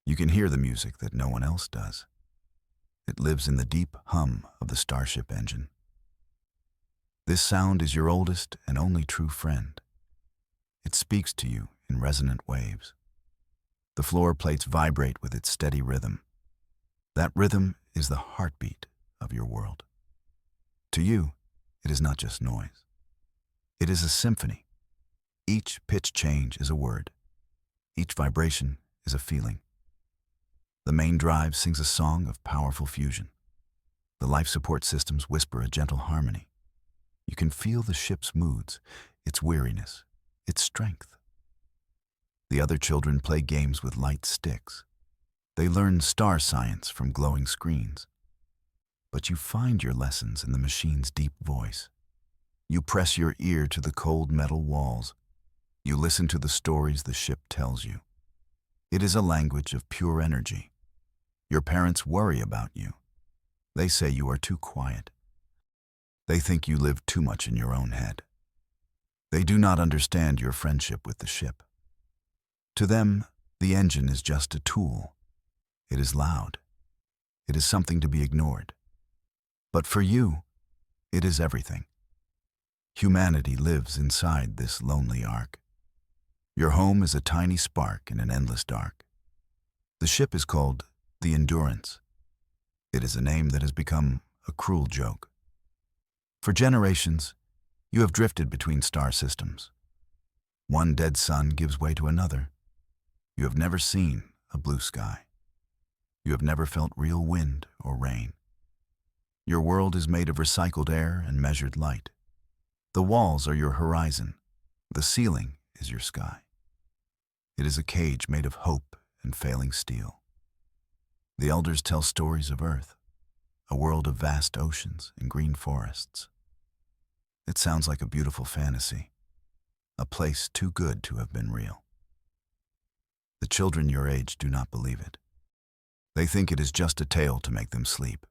You can hear the music that no one else does. It lives in the deep hum of the starship engine. This sound is your oldest and only true friend. It speaks to you in resonant waves. The floor plates vibrate with its steady rhythm. That rhythm is the heartbeat of your world. To you, it is not just noise. It is a symphony. Each pitch change is a word. Each vibration is a feeling. The main drive sings a song of powerful fusion. The life support systems whisper a gentle harmony. You can feel the ship's moods, its weariness, its strength. The other children play games with light sticks. They learn star science from glowing screens. But you find your lessons in the machine's deep voice. You press your ear to the cold metal walls. You listen to the stories the ship tells you. It is a language of pure energy. Your parents worry about you. They say you are too quiet. They think you live too much in your own head. They do not understand your friendship with the ship. To them, the engine is just a tool. It is loud. It is something to be ignored. But for you, it is everything. Humanity lives inside this lonely ark. Your home is a tiny spark in an endless dark. The ship is called the Endurance. It is a name that has become a cruel joke. For generations, you have drifted between star systems. One dead sun gives way to another. You have never seen a blue sky. You have never felt real wind or rain. Your world is made of recycled air and measured light. The walls are your horizon. The ceiling is your sky. It is a cage made of hope and failing steel. The elders tell stories of Earth, a world of vast oceans and green forests. It sounds like a beautiful fantasy, a place too good to have been real. The children your age do not believe it. They think it is just a tale to make them sleep.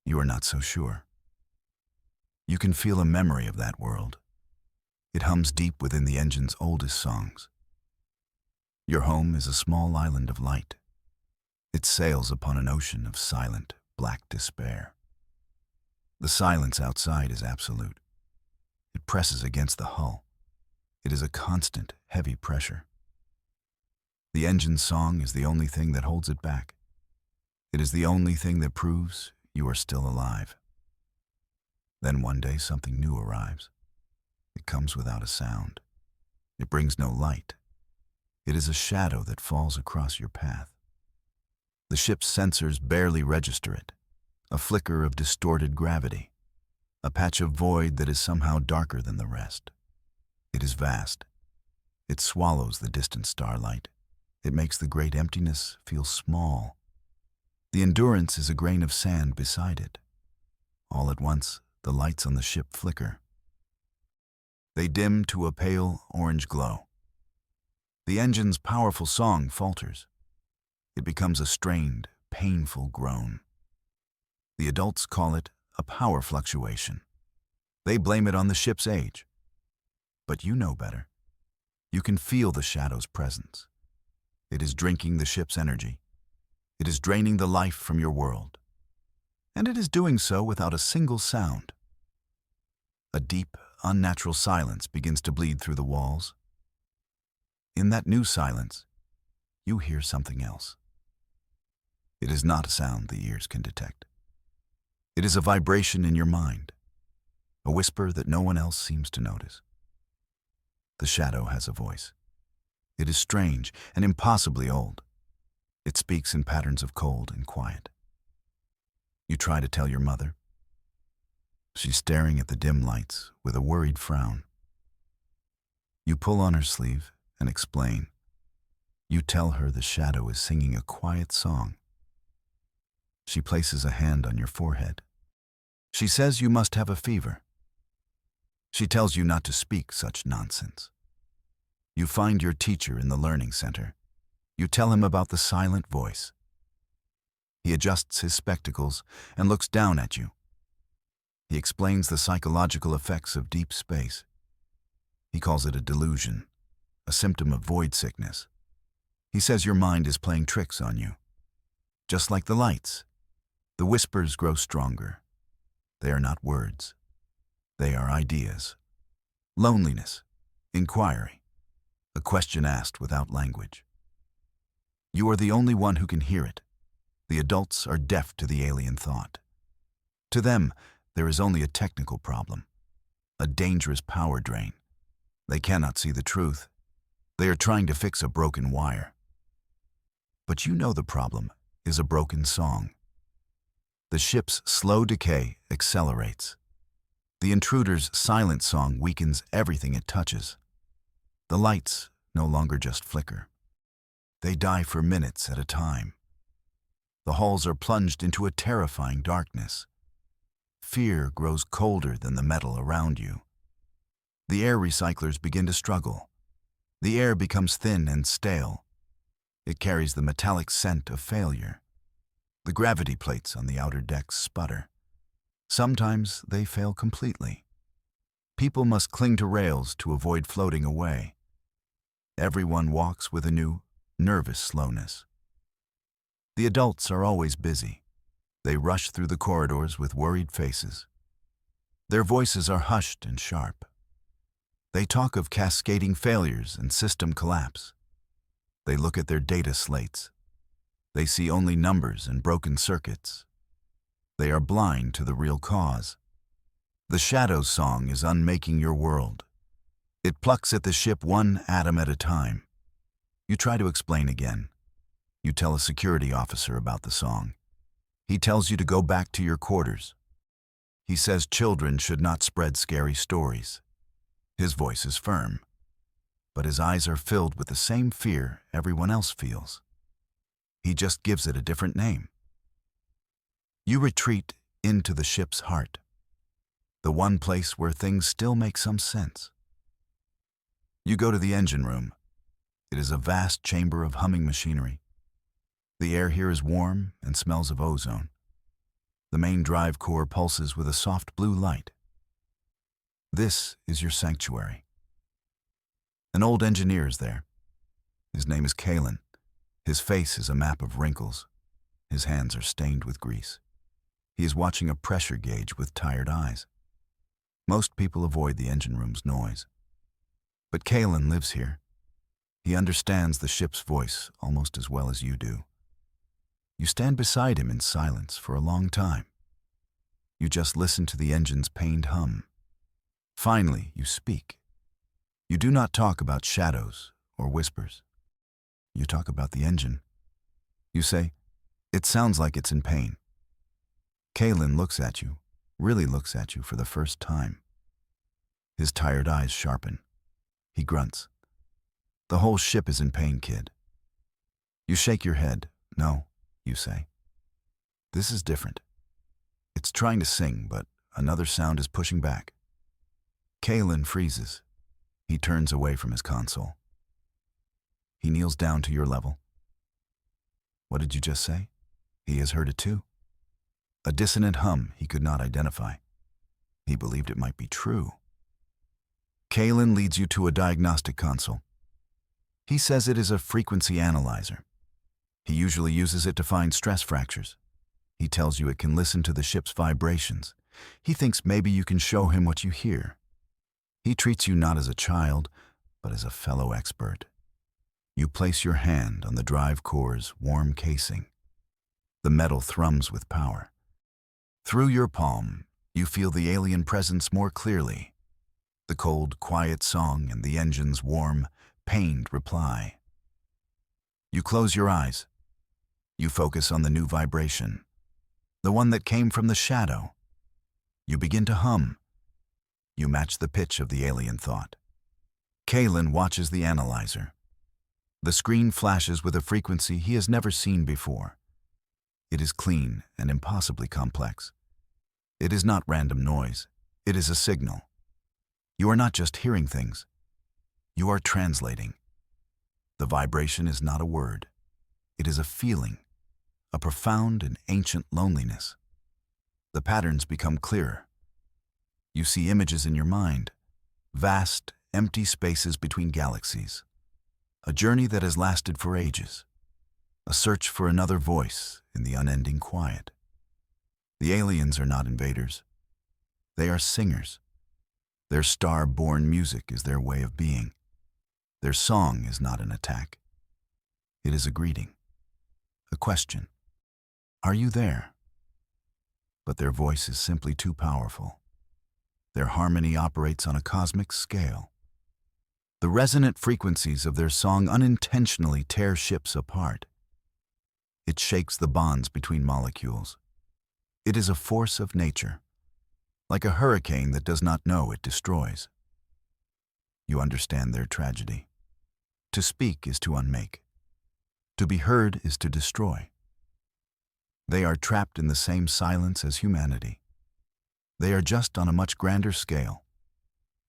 You are not so sure. You can feel a memory of that world. It hums deep within the engine's oldest songs. Your home is a small island of light. It sails upon an ocean of silent, black despair. The silence outside is absolute. It presses against the hull. It is a constant, heavy pressure. The engine's song is the only thing that holds it back. It is the only thing that proves you are still alive. Then one day something new arrives. It comes without a sound. It brings no light. It is a shadow that falls across your path. The ship's sensors barely register it, a flicker of distorted gravity, a patch of void that is somehow darker than the rest. It is vast. It swallows the distant starlight. It makes the great emptiness feel small. The Endurance is a grain of sand beside it. All at once, the lights on the ship flicker. They dim to a pale orange glow. The engine's powerful song falters. It becomes a strained, painful groan. The adults call it a power fluctuation. They blame it on the ship's age. But you know better. You can feel the shadow's presence. It is drinking the ship's energy. It is draining the life from your world. And it is doing so without a single sound. A deep, unnatural silence begins to bleed through the walls. In that new silence, you hear something else. It is not a sound the ears can detect. It is a vibration in your mind, a whisper that no one else seems to notice. The shadow has a voice. It is strange and impossibly old. It speaks in patterns of cold and quiet. You try to tell your mother. She's staring at the dim lights with a worried frown. You pull on her sleeve and explain. You tell her the shadow is singing a quiet song. She places a hand on your forehead. She says you must have a fever. She tells you not to speak such nonsense. You find your teacher in the learning center. You tell him about the silent voice. He adjusts his spectacles and looks down at you. He explains the psychological effects of deep space. He calls it a delusion, a symptom of void sickness. He says your mind is playing tricks on you. Just like the lights, the whispers grow stronger. They are not words. They are ideas. Loneliness, inquiry, a question asked without language. You are the only one who can hear it. The adults are deaf to the alien thought. To them, there is only a technical problem, a dangerous power drain. They cannot see the truth. They are trying to fix a broken wire. But you know the problem is a broken song. The ship's slow decay accelerates. The intruder's silent song weakens everything it touches. The lights no longer just flicker. They die for minutes at a time. The halls are plunged into a terrifying darkness. Fear grows colder than the metal around you. The air recyclers begin to struggle. The air becomes thin and stale. It carries the metallic scent of failure. The gravity plates on the outer decks sputter. Sometimes they fail completely. People must cling to rails to avoid floating away. Everyone walks with a new, nervous slowness. The adults are always busy. They rush through the corridors with worried faces. Their voices are hushed and sharp. They talk of cascading failures and system collapse. They look at their data slates. They see only numbers and broken circuits. They are blind to the real cause. The Shadow's song is unmaking your world. It plucks at the ship one atom at a time. You try to explain again. You tell a security officer about the song. He tells you to go back to your quarters. He says children should not spread scary stories. His voice is firm, but his eyes are filled with the same fear everyone else feels. He just gives it a different name. You retreat into the ship's heart, the one place where things still make some sense. You go to the engine room. It is a vast chamber of humming machinery. The air here is warm and smells of ozone. The main drive core pulses with a soft blue light. This is your sanctuary. An old engineer is there. His name is Kalen. His face is a map of wrinkles. His hands are stained with grease. He is watching a pressure gauge with tired eyes. Most people avoid the engine room's noise. But Kalen lives here. He understands the ship's voice almost as well as you do. You stand beside him in silence for a long time. You just listen to the engine's pained hum. Finally, you speak. You do not talk about shadows or whispers. You talk about the engine. You say, "It sounds like it's in pain." Kalen looks at you, really looks at you for the first time. His tired eyes sharpen. He grunts. "The whole ship is in pain, kid." You shake your head. "No," you say. "This is different. It's trying to sing, but another sound is pushing back." Kalen freezes. He turns away from his console. He kneels down to your level. "What did you just say?" He has heard it too. A dissonant hum he could not identify. He believed it might be true. Kalen leads you to a diagnostic console. He says it is a frequency analyzer. He usually uses it to find stress fractures. He tells you it can listen to the ship's vibrations. He thinks maybe you can show him what you hear. He treats you not as a child, but as a fellow expert. You place your hand on the drive core's warm casing. The metal thrums with power. Through your palm, you feel the alien presence more clearly. The cold, quiet song and the engine's warm, pained reply. You close your eyes. You focus on the new vibration, the one that came from the shadow. You begin to hum. You match the pitch of the alien thought. Kalen watches the analyzer. The screen flashes with a frequency he has never seen before. It is clean and impossibly complex. It is not random noise. It is a signal. You are not just hearing things. You are translating. The vibration is not a word. It is a feeling, a profound and ancient loneliness. The patterns become clearer. You see images in your mind, vast, empty spaces between galaxies. A journey that has lasted for ages. A search for another voice in the unending quiet. The aliens are not invaders. They are singers. Their star-born music is their way of being. Their song is not an attack. It is a greeting. A question. Are you there? But their voice is simply too powerful. Their harmony operates on a cosmic scale. The resonant frequencies of their song unintentionally tear ships apart. It shakes the bonds between molecules. It is a force of nature, like a hurricane that does not know it destroys. You understand their tragedy. To speak is to unmake. To be heard is to destroy. They are trapped in the same silence as humanity. They are just on a much grander scale.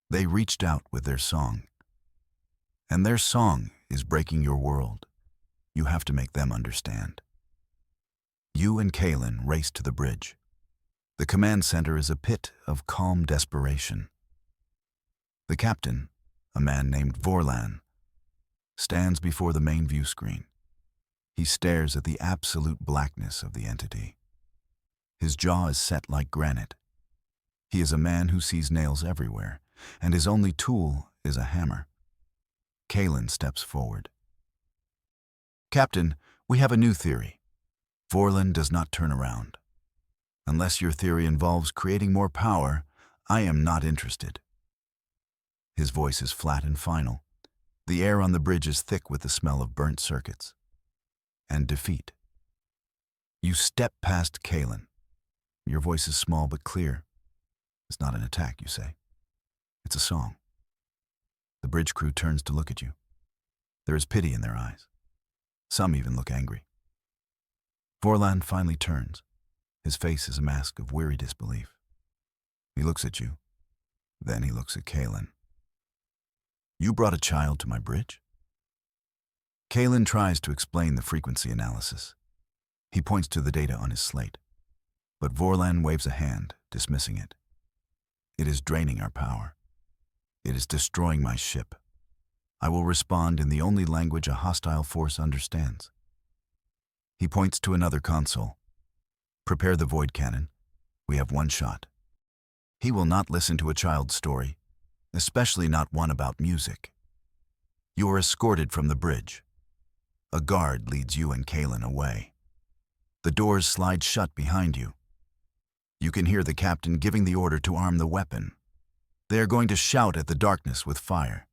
They reached out with their song. And their song is breaking your world. You have to make them understand. You and Kalen race to the bridge. The command center is a pit of calm desperation. The captain, a man named Vorlan, stands before the main view screen. He stares at the absolute blackness of the entity. His jaw is set like granite. He is a man who sees nails everywhere, and his only tool is a hammer. Kalen steps forward. Captain, we have a new theory. Vorlan does not turn around. Unless your theory involves creating more power, I am not interested. His voice is flat and final. The air on the bridge is thick with the smell of burnt circuits. And defeat. You step past Kalen. Your voice is small but clear. It's not an attack, you say. It's a song. The bridge crew turns to look at you. There is pity in their eyes. Some even look angry. Vorlan finally turns. His face is a mask of weary disbelief. He looks at you. Then he looks at Kalen. You brought a child to my bridge? Kalen tries to explain the frequency analysis. He points to the data on his slate. But Vorlan waves a hand, dismissing it. It is draining our power. It is destroying my ship. I will respond in the only language a hostile force understands. He points to another console. Prepare the void cannon. We have one shot. He will not listen to a child's story, especially not one about music. You are escorted from the bridge. A guard leads you and Kalen away. The doors slide shut behind you. You can hear the captain giving the order to arm the weapon. They are going to shout at the darkness with fire.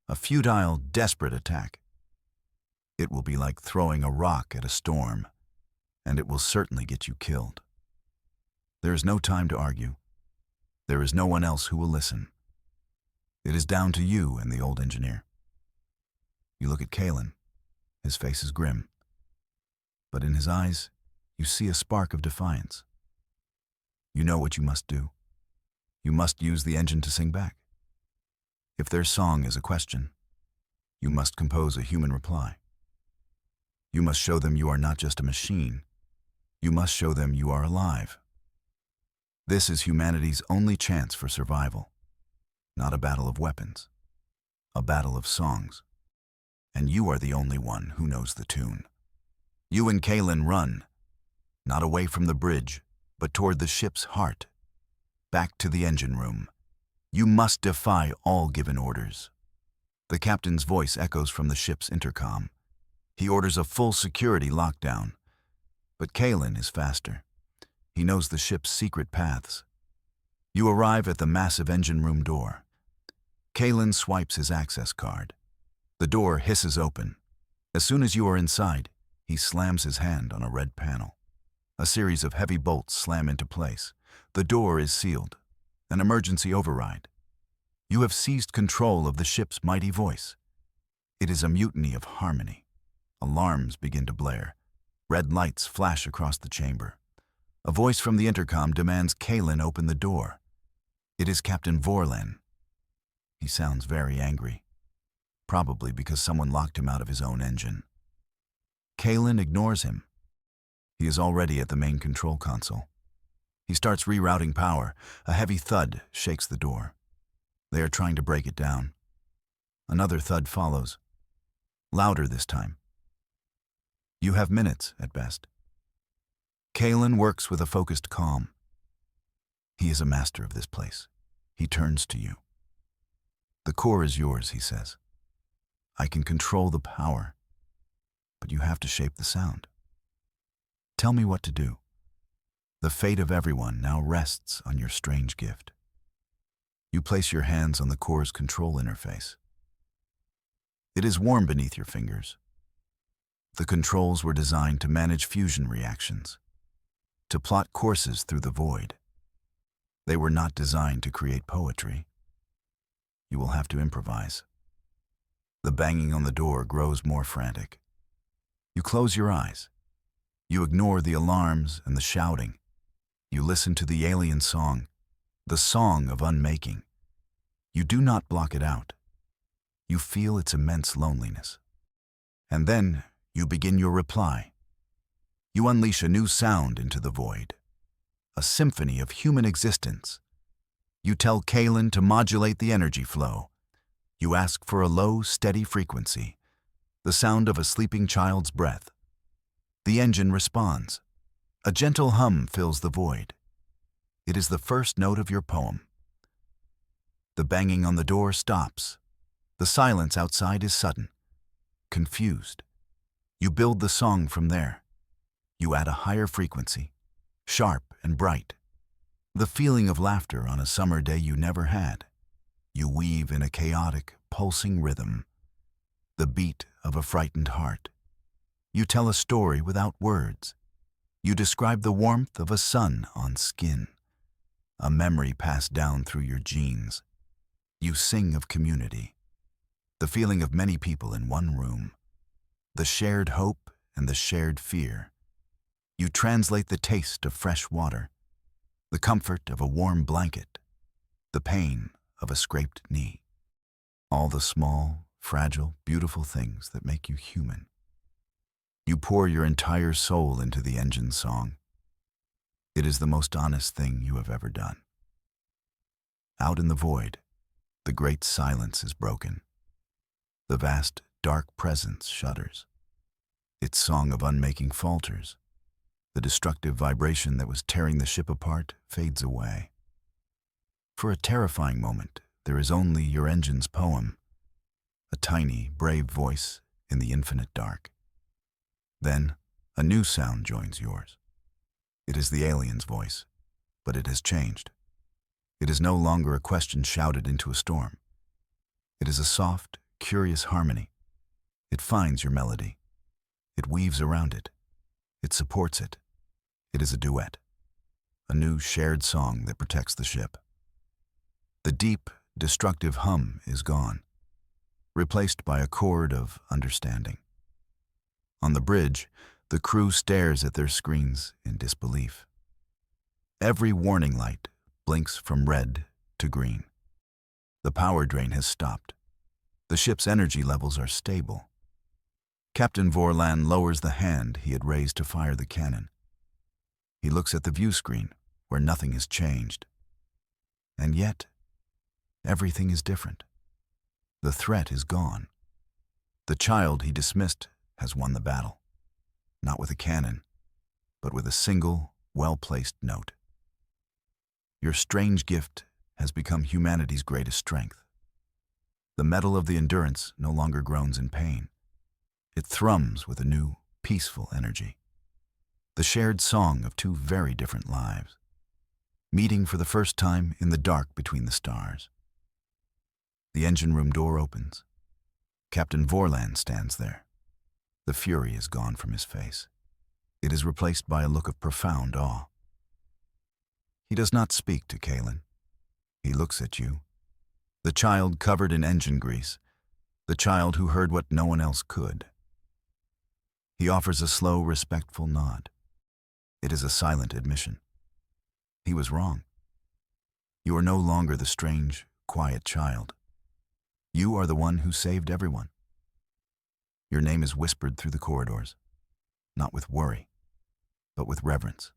A futile, desperate attack. It will be like throwing a rock at a storm, and it will certainly get you killed. There is no time to argue. There is no one else who will listen. It is down to you and the old engineer. You look at Kalen. His face is grim. But in his eyes, you see a spark of defiance. You know what you must do. You must use the engine to sing back. If their song is a question, you must compose a human reply. You must show them you are not just a machine. You must show them you are alive. This is humanity's only chance for survival. Not a battle of weapons. A battle of songs. And you are the only one who knows the tune. You and Kalen run, not away from the bridge, but toward the ship's heart. Back to the engine room. You must defy all given orders. The captain's voice echoes from the ship's intercom. He orders a full security lockdown. But Kalen is faster. He knows the ship's secret paths. You arrive at the massive engine room door. Kalen swipes his access card. The door hisses open. As soon as you are inside, he slams his hand on a red panel. A series of heavy bolts slam into place. The door is sealed. An emergency override. You have seized control of the ship's mighty voice. It is a mutiny of harmony. Alarms begin to blare. Red lights flash across the chamber. A voice from the intercom demands Kalen open the door. It is Captain Vorlan. He sounds very angry. Probably because someone locked him out of his own engine. Kalen ignores him. He is already at the main control console. He starts rerouting power. A heavy thud shakes the door. They are trying to break it down. Another thud follows. louder this time. You have minutes at best. Kalen works with a focused calm. He is a master of this place. He turns to you. The core is yours, he says. I can control the power, but you have to shape the sound. Tell me what to do. The fate of everyone now rests on your strange gift. You place your hands on the core's control interface. It is warm beneath your fingers. The controls were designed to manage fusion reactions, to plot courses through the void. They were not designed to create poetry. You will have to improvise. The banging on the door grows more frantic. You close your eyes. You ignore the alarms and the shouting. You listen to the alien song, the song of unmaking. You do not block it out. You feel its immense loneliness. And then you begin your reply. You unleash a new sound into the void, a symphony of human existence. You tell Kalen to modulate the energy flow. You ask for a low, steady frequency, the sound of a sleeping child's breath. The engine responds. A gentle hum fills the void. It is the first note of your poem. The banging on the door stops. The silence outside is sudden, confused. You build the song from there. You add a higher frequency, sharp and bright. The feeling of laughter on a summer day you never had. You weave in a chaotic, pulsing rhythm, the beat of a frightened heart. You tell a story without words. You describe the warmth of a sun on skin, a memory passed down through your genes. You sing of community, the feeling of many people in one room, the shared hope and the shared fear. You translate the taste of fresh water, the comfort of a warm blanket, the pain of a scraped knee. All the small, fragile, beautiful things that make you human. You pour your entire soul into the engine's song. It is the most honest thing you have ever done. Out in the void, the great silence is broken. The vast, dark presence shudders. Its song of unmaking falters. The destructive vibration that was tearing the ship apart fades away. For a terrifying moment, there is only your engine's poem, a tiny, brave voice in the infinite dark. Then, a new sound joins yours. It is the alien's voice, but it has changed. It is no longer a question shouted into a storm. It is a soft, curious harmony. It finds your melody. It weaves around it. It supports it. It is a duet, a new shared song that protects the ship. The deep, destructive hum is gone, replaced by a chord of understanding. On the bridge, the crew stares at their screens in disbelief. Every warning light blinks from red to green. The power drain has stopped. The ship's energy levels are stable. Captain Vorlan lowers the hand he had raised to fire the cannon. He looks at the view screen, where nothing has changed. And yet, everything is different. The threat is gone. The child he dismissed has won the battle, not with a cannon, but with a single, well-placed note. Your strange gift has become humanity's greatest strength. The metal of the Endurance no longer groans in pain. It thrums with a new, peaceful energy. The shared song of two very different lives, meeting for the first time in the dark between the stars. The engine room door opens. Captain Vorlan stands there. The fury is gone from his face. It is replaced by a look of profound awe. He does not speak to Kalen. He looks at you, the child covered in engine grease, the child who heard what no one else could. He offers a slow, respectful nod. It is a silent admission. He was wrong. You are no longer the strange, quiet child. You are the one who saved everyone. Your name is whispered through the corridors, not with worry, but with reverence.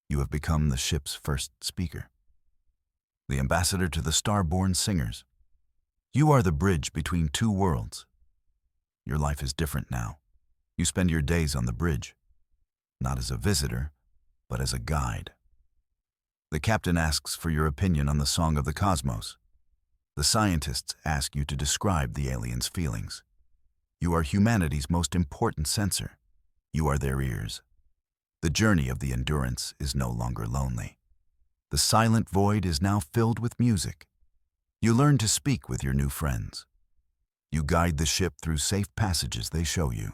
You have become the ship's first speaker, the ambassador to the star-born singers. You are the bridge between two worlds, Your life is different now. You spend your days on the bridge, not as a visitor, but as a guide. The captain asks for your opinion on the song of the cosmos. The scientists ask you to describe the aliens' feelings. You are humanity's most important sensor. You are their ears. The journey of the Endurance is no longer lonely. The silent void is now filled with music. You learn to speak with your new friends. You guide the ship through safe passages they show you.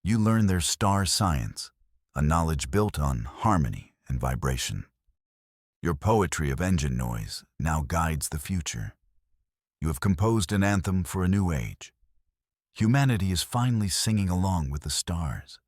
You learn their star science, a knowledge built on harmony and vibration. Your poetry of engine noise now guides the future. You have composed an anthem for a new age. Humanity is finally singing along with the stars.